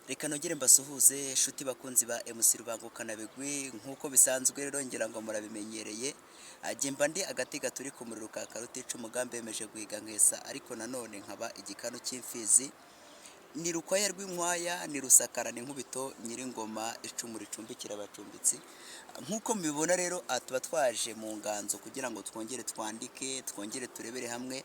Reka nongere mbasuhuze shuti bakunzi ba MC Rubangukana Bigwi nkuko bisanzwe rero ngira ngo murabimenyereye ajye mba ndi agati gaturi ku muriro ka karutica umugambi yemeje guhiga nkesa ariko nanone nkaba igikanu cy'imfizi ni rukwaya rw'inkwaya ni rusakara ni nkubito nyiringoma icumu ricumbikira abacumbitsi nkuko mubibona rero tuba twaje mu nganzo kugira ngo twongere twandike twongere turebere hamwe.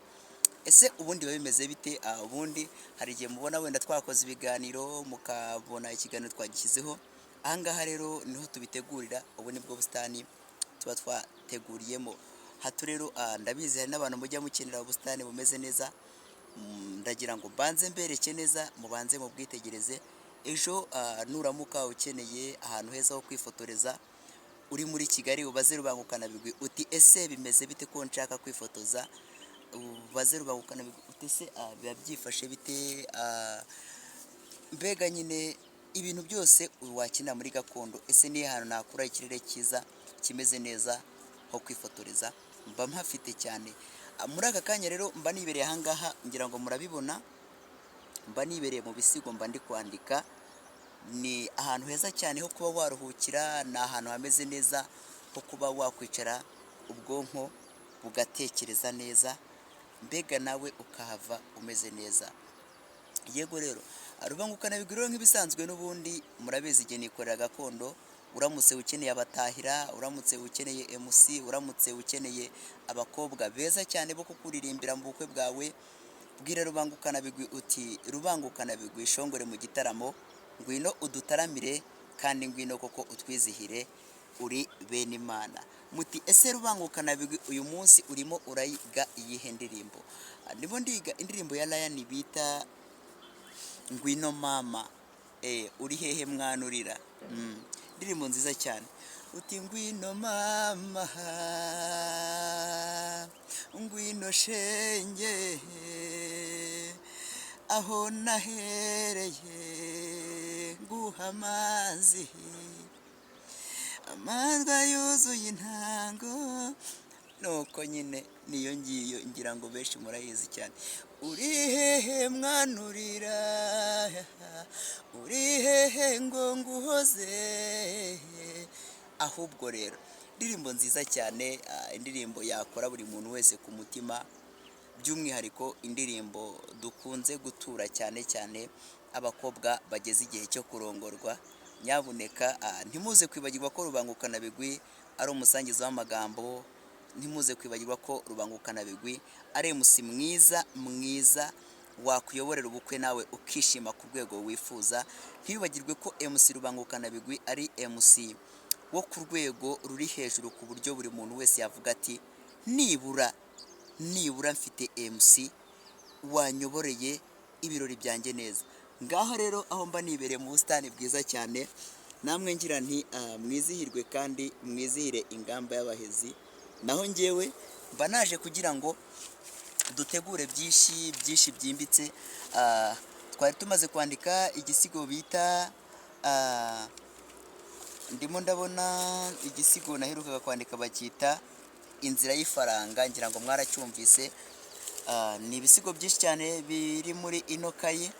Ese ubundi babimeze bite? Ubundi hari igihe mubona wenda twakoze ibiganiro mukabona ikiganiro twagishyizeho, ahangaha rero niho tubitegurira. Ubu ni bwo busitani tuba twateguriyemo. Hato rero ndabizi hari n'abantu mujya mukenera ubusitani bumeze neza, ndagira ngo mbanze mbereke neza mubanze mu bwitegereze. Ejo nuramuka ukeneye ahantu heza ho kwifotoreza uri muri Kigali ubaze Rubangukana Bigwi uti ese bimeze bite ko nshaka kwifotoza, ubaze Rubangukana Bigwi uti ese biba byifashe bite, mbega nyine ibintu byose wakenera muri gakondo. Ese ni ahantu nakura ikirere cyiza kimeze neza ho kwifotoreza, mba mpafite cyane. Muri aka kanya rero mba nibereye ahangaha ngira ngo murabibona, mba nibereye mu bisigo mba ndi kwandika. Ni ahantu heza cyane ho kuba waruhukira, ni ahantu hameze neza ho kuba wakwicara ubwonko bugatekereza neza, mbega nawe ukahava umeze neza. Yego rero Rubangukana Bigwi rero nk'ibisanzwe n'ubundi murabizi igihe nikorera gakondo. Uramutse ukeneye abatahira, uramutse ukeneye MC, uramutse ukeneye abakobwa beza cyane bo kukuririmbira mu bukwe bwawe, bwira Rubangukana Bigwi uti Rubangukana Bigwi shongore mu gitaramo, ngwino udutaramire kandi ngwino koko utwizihire uri bene Imana. Muti ese Rubangukana Bigwi uyu munsi urimo urayiga iyihe ndirimbo? Ndimo ndiga indirimbo ya Lion bita Ngwino Mama. Uri hehe mwana urira? Indirimbo nziza cyane. Uti ngwino mama, ngwino shenge, aho nahereye nguha amazi, amarwa yuzuye intango. Nuko nyine niyo ngiyo ngira ngo benshi murayizi cyane. Uri hehe mwana urira, uri hehe ngo nguhoze. Ahubwo rero indirimbo nziza cyane, indirimbo yakora buri muntu wese ku mutima, by'umwihariko indirimbo dukunze gutura cyane cyane abakobwa bageze igihe cyo kurongorwa. Nyabuneka ntimuze kwibagirwa ko Rubangukana Bigwi ari umusangiza w'amagambo, ntimuze kwibagirwa ko Rubangukana Bigwi ari MC mwiza wakuyoborera ubukwe nawe ukishima ku rwego wifuza. Ntibibagirwe ko MC Rubangukana Bigwi ari MC wo ku rwego ruri hejuru ku buryo buri muntu wese yavuga ati nibura mfite MC wanyoboreye ibirori byanjye neza. Ngaho rero aho mba nibereye mu busitani bwiza cyane, namwe ngira nti mwizihirwe kandi mwizihire ingamba y'abahezi. Naho ngewe mba naje kugira ngo dutegure byinshi byimbitse. Twari tumaze kwandika igisigo bita ndimo ndabona igisigo naherukaga kwandika bacyita Inzira y'ifaranga, ngira ngo mwaracyumvise. Ni ibisigo byinshi cyane biri muri ino kayi,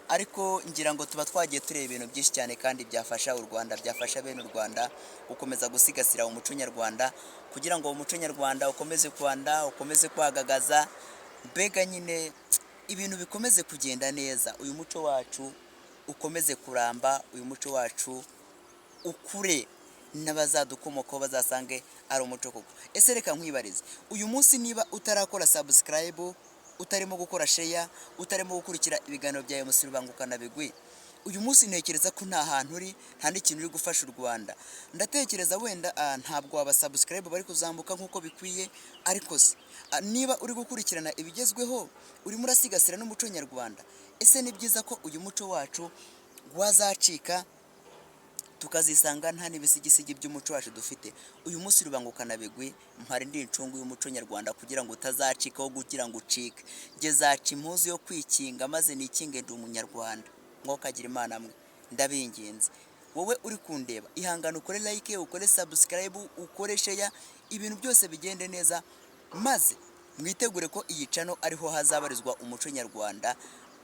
ariko ngira ngo tuba twagiye tureba ibintu byinshi cyane kandi byafasha u Rwanda, byafasha bene u Rwanda gukomeza gusigasira umuco nyarwanda, kugira ngo umuco nyarwanda ukomeze kwanda, ukomeze kwagagaza, mbega nyine ibintu bikomeze kugenda neza, uyu muco wacu ukomeze kuramba, uyu muco wacu ukure n'abazadukomokaho bazasange ari umuco koko. Ese reka nkwibarize, uyu munsi niba utarakora subscribe, utarimo gukora share, utarimo gukurikira ibiganiro bya MC Rubangukana Bigwi, uyu munsi ntekereza ko nta hantu uri, nta n'ikintu uri gufasha u Rwanda. Ndatekereza wenda ntabwo waba subscribe bari kuzamuka nk'uko bikwiye, ariko se niba uri gukurikirana ibigezweho, urimo urasigasira n'umuco nyarwanda. Ese ni byiza ko uyu muco wacu wazacika tukazisanga nta n'ibisigisigi by'umuco wacu dufite? Uyu munsi Rubangukana Bigwi mpari ndi incungu y'umuco nyarwanda kugira ngo utazacikaho, kugira ngo ucike. Ngezaca impuzu yo kwikinga maze nikinge ndi umunyarwanda. Mwokagira Imana amwe ndabinginze. Wowe uri kundeba ihangana ukore like, ukore subscribe, ukore share, ibintu byose bigende neza, maze mwitegure ko iyi channel ariho hazabarizwa umuco nyarwanda,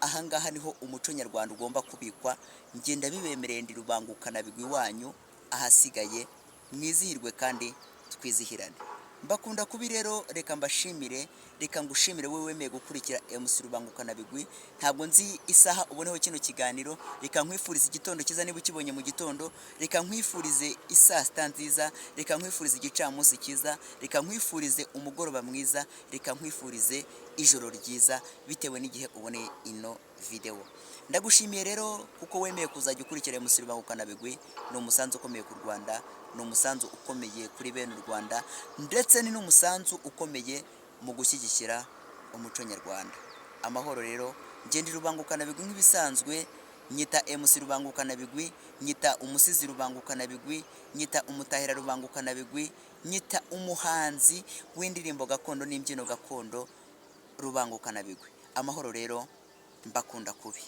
ahangaha niho umuco nyarwanda ugomba kubikwa. Ngenda bibemereye ndi rubangukana bigwi wanyu, ahasigaye mwizihirwe kandi twizihirane. Mbakunda kubi rero, reka mbashimire, reka ngushimire wowe wemeye gukurikira MC Rubangukana bigwi. Ntabwo nzi isaha uboneho kino kiganiro, reka nkwifurize igitondo cyiza niba ukibonye mu gitondo, reka nkwifurize isaa sita nziza, reka nkwifurize igicamunsi cyiza, reka nkwifurize umugoroba mwiza, reka nkwifurize ijoro ryiza bitewe n'igihe uboneye ino video. Ndagushimiye rero kuko wemeye kuzajya ukurikira MC Rubangukana bigwi. Ni umusanzu ukomeye ku Rwanda, ni umusanzu ukomeye kuri bene u Rwanda, ndetse ni n'umusanzu ukomeye mu gushyigikira umuco nyarwanda. Amahoro rero, ngende Rubangukana bigwi nk'ibisanzwe, nyita MC Rubangukana bigwi, nyita umusizi Rubangukana bigwi, nyita umutahira Rubangukana bigwi, nyita umuhanzi w'indirimbo gakondo n'imbyino gakondo Rubangukana bigwi. Amahoro rero, mbakunda kubi.